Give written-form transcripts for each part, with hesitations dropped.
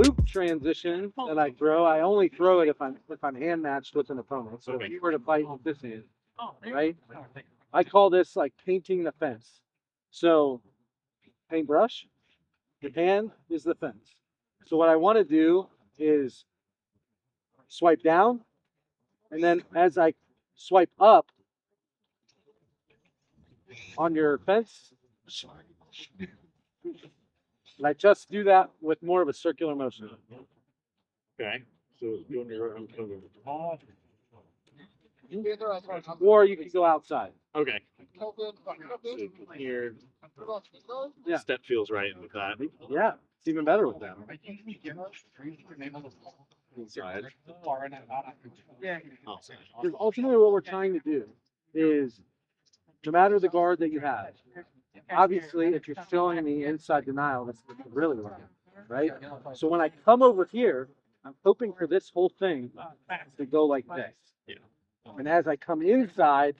loop transition that I throw, I only throw it if I'm hand matched with an opponent. So if you were to fight with this hand, right? I call this like painting the fence. So paintbrush, your hand is the fence. So what I want to do is swipe down, and then as I swipe up on your fence, and I just do that with more of a circular motion. Okay. So doing your Or you can go outside. okay. So here, Yeah. step feels right with that. Yeah, it's even better with that. Inside. Outside. Because ultimately what we're trying to do is, no matter the guard that you have, obviously if you're showing me inside denial, that's really wrong, right? So when I come over here, I'm hoping for this whole thing to go like this. Yeah. And as I come inside,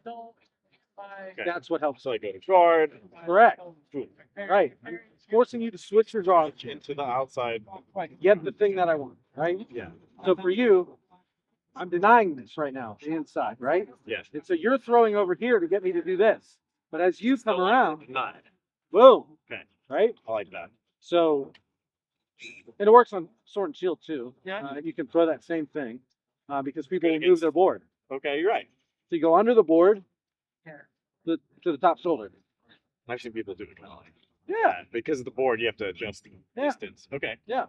Okay. that's what helps. So I go to guard. Correct. Boom. Right. I'm forcing you to switch your guard, Into the outside. get the thing that I want, right? Yeah. So for you, I'm denying this right now, the inside, right? Yes. And so you're throwing over here to get me to do this. But as you come around, Nine. boom, Okay. right? I like that. So, and it works on sword and shield too. Yeah. You can throw that same thing because people will move their board. Okay, you're right. So you go under the board to the top shoulder. I've seen people do it kind of like Yeah. that. Because of the board, you have to adjust the distance. Okay. Yeah.